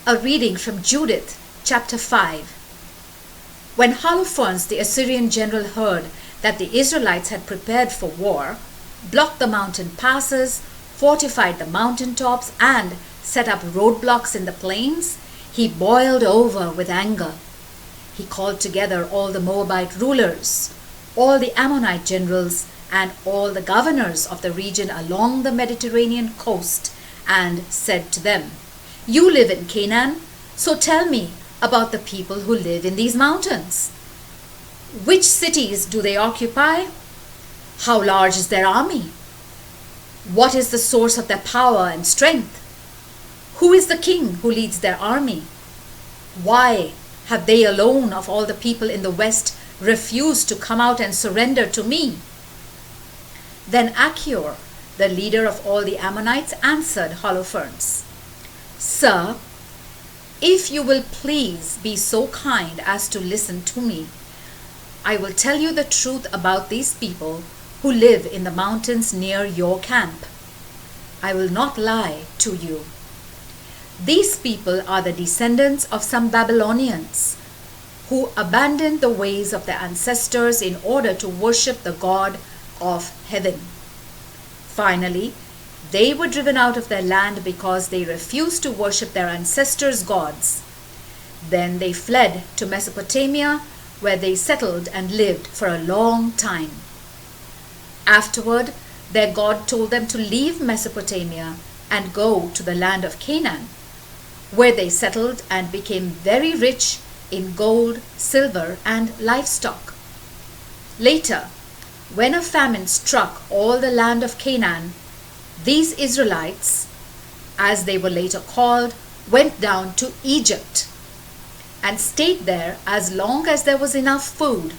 A reading from Judith, chapter 5. When Holofernes, the Assyrian general, heard that the Israelites had prepared for war, blocked the mountain passes, fortified the mountain tops, and set up roadblocks in the plains, he boiled over with anger. He called together all the Moabite rulers, all the Ammonite generals, and all the governors of the region along the Mediterranean coast, and said to them, "You live in Canaan, so tell me about the people who live in these mountains. Which cities do they occupy? How large is their army? What is the source of their power and strength? Who is the king who leads their army? Why have they alone of all the people in the west refused to come out and surrender to me?" Then Achior, the leader of all the Ammonites, answered Holofernes, "Sir, if you will please be so kind as to listen to me, I will tell you the truth about these people who live in the mountains near your camp. I will not lie to you. These people are the descendants of some Babylonians who abandoned the ways of their ancestors in order to worship the God of heaven. Finally, they were driven out of their land because they refused to worship their ancestors' gods. Then they fled to Mesopotamia, where they settled and lived for a long time. Afterward, their God told them to leave Mesopotamia and go to the land of Canaan, where they settled and became very rich in gold, silver, and livestock. Later, when a famine struck all the land of Canaan, these Israelites, as they were later called, went down to Egypt and stayed there as long as there was enough food.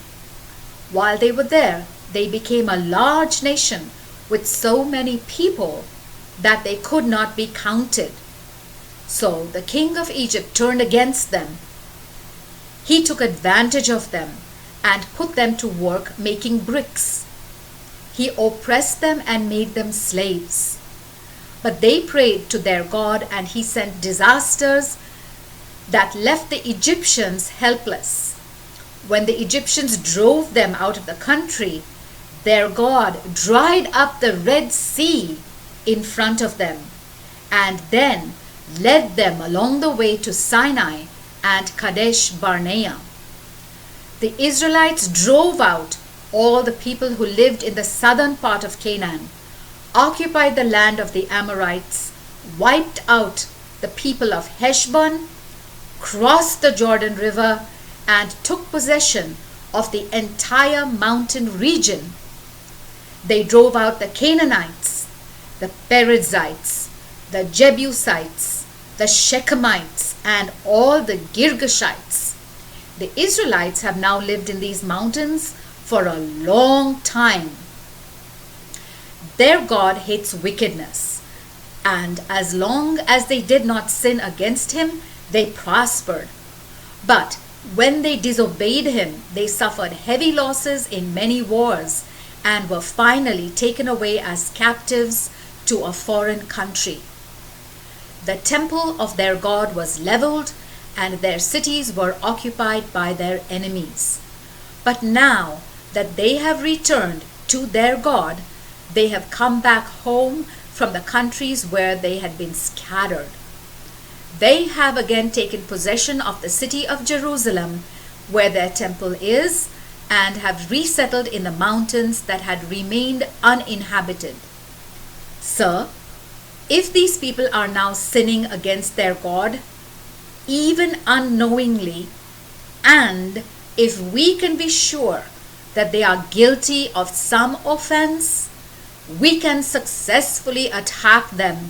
While they were there, they became a large nation with so many people that they could not be counted. So the king of Egypt turned against them. He took advantage of them and put them to work making bricks. He oppressed them and made them slaves. But they prayed to their God, and he sent disasters that left the Egyptians helpless. When the Egyptians drove them out of the country, their God dried up the Red Sea in front of them, and then led them along the way to Sinai and Kadesh Barnea. The Israelites drove out all the people who lived in the southern part of Canaan, occupied the land of the Amorites, wiped out the people of Heshbon, crossed the Jordan River, and took possession of the entire mountain region. They drove out the Canaanites, the Perizzites, the Jebusites, the Shechemites, and all the Girgashites. The Israelites have now lived in these mountains for a long time. Their God hates wickedness, and as long as they did not sin against him, they prospered. But when they disobeyed him, they suffered heavy losses in many wars and were finally taken away as captives to a foreign country. The temple of their God was leveled, and their cities were occupied by their enemies. But now that they have returned to their God, they have come back home from the countries where they had been scattered. They have again taken possession of the city of Jerusalem, where their temple is, and have resettled in the mountains that had remained uninhabited. Sir, if these people are now sinning against their God, even unknowingly, and if we can be sure that they are guilty of some offense, we can successfully attack them.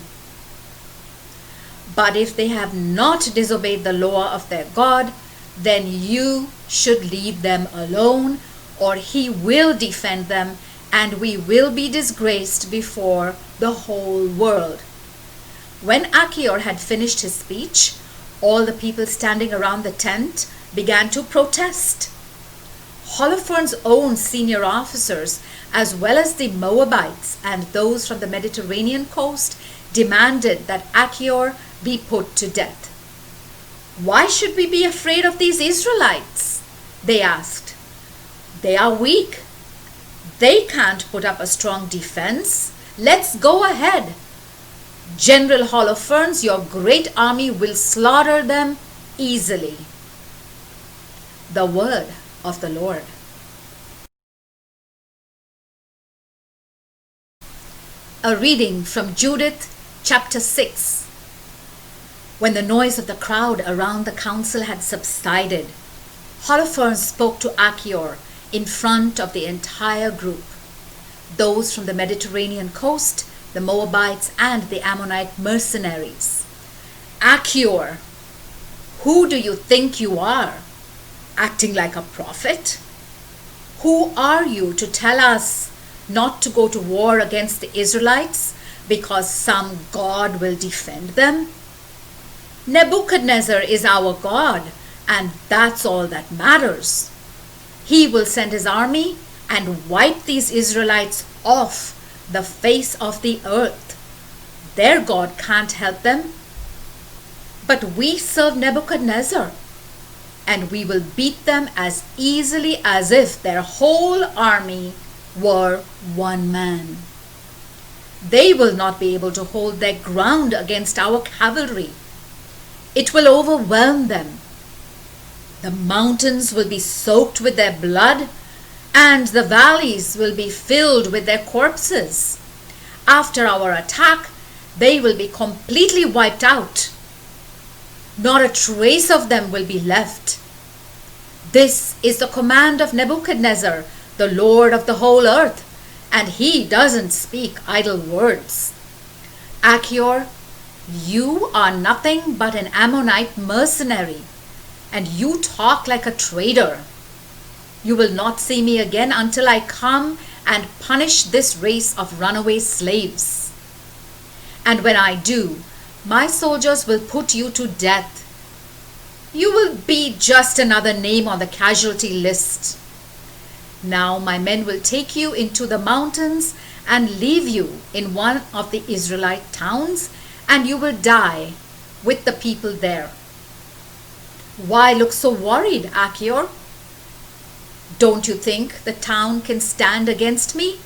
But if they have not disobeyed the law of their God, then you should leave them alone, or he will defend them, and we will be disgraced before the whole world. When Achior had finished his speech, all the people standing around the tent began to protest. Holofernes' own senior officers, as well as the Moabites and those from the Mediterranean coast, demanded that Achior be put to death. "Why should we be afraid of these Israelites?" they asked. "They are weak. They can't put up a strong defense. Let's go ahead. General Holofernes, your great army will slaughter them easily." The word of the Lord. A reading from Judith chapter 6. When the noise of the crowd around the council had subsided, Holofernes spoke to Achior in front of the entire group, those from the Mediterranean coast, the Moabites, and the Ammonite mercenaries. "Achior, who do you think you are? Acting like a prophet? Who are you to tell us not to go to war against the Israelites because some God will defend them? Nebuchadnezzar is our God, and that's all that matters. He will send his army and wipe these Israelites off the face of the earth. Their God can't help them. But we serve Nebuchadnezzar, and we will beat them as easily as if their whole army were one man. They will not be able to hold their ground against our cavalry. It will overwhelm them. The mountains will be soaked with their blood, and the valleys will be filled with their corpses. After our attack, they will be completely wiped out. Not a trace of them will be left. This is the command of Nebuchadnezzar, the Lord of the whole earth, and he doesn't speak idle words. Achior, you are nothing but an Ammonite mercenary, and you talk like a traitor. You will not see me again until I come and punish this race of runaway slaves. And when I do, my soldiers will put you to death. You will be just another name on the casualty list. Now my men will take you into the mountains and leave you in one of the Israelite towns, and you will die with the people there. Why look so worried, Achior? Don't you think the town can stand against me?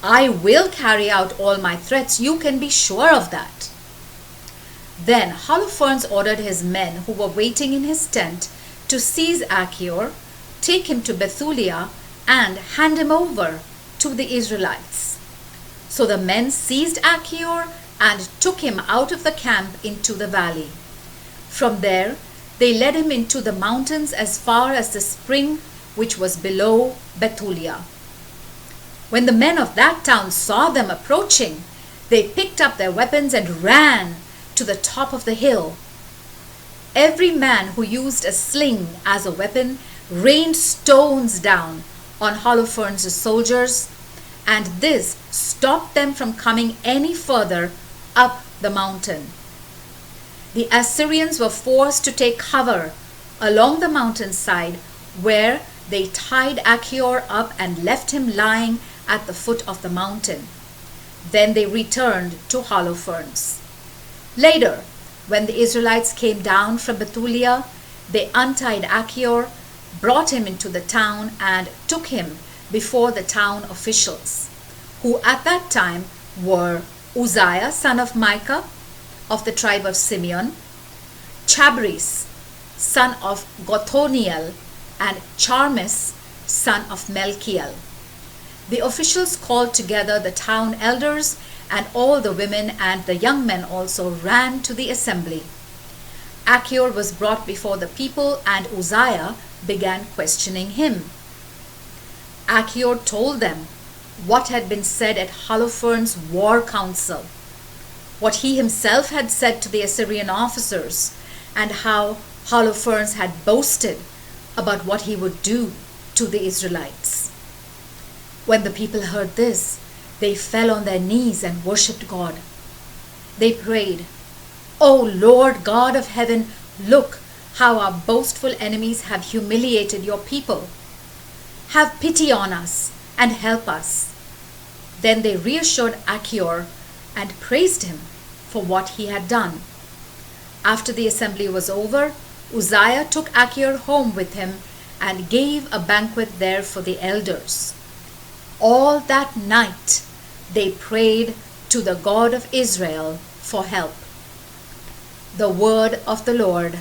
I will carry out all my threats, you can be sure of that. Then Holofernes ordered his men who were waiting in his tent to seize Achior, take him to Bethulia, and hand him over to the Israelites. So the men seized Achior and took him out of the camp into the valley. From there, they led him into the mountains as far as the spring which was below Bethulia. When the men of that town saw them approaching, they picked up their weapons and ran to the top of the hill. Every man who used a sling as a weapon rained stones down on Holofernes' soldiers, and this stopped them from coming any further up the mountain. The Assyrians were forced to take cover along the mountainside, where they tied Achior up and left him lying at the foot of the mountain. Then they returned to Holofernes. Later, when the Israelites came down from Bethulia, they untied Achior, brought him into the town, and took him before the town officials, who at that time were Uzziah, son of Micah, of the tribe of Simeon, Chabris, son of Gothoniel, and Charmis, son of Melchiel. The officials called together the town elders, and all the women and the young men also ran to the assembly. Achior was brought before the people, and Uzziah began questioning him. Achior told them what had been said at Holofernes' war council, what he himself had said to the Assyrian officers, and how Holofernes had boasted about what he would do to the Israelites. When the people heard this, they fell on their knees and worshipped God. They prayed, "O Lord God of heaven, look how our boastful enemies have humiliated your people. Have pity on us and help us." Then they reassured Achior and praised him for what he had done. After the assembly was over, Uzziah took Achir home with him and gave a banquet there for the elders. All that night they prayed to the God of Israel for help. The word of the Lord.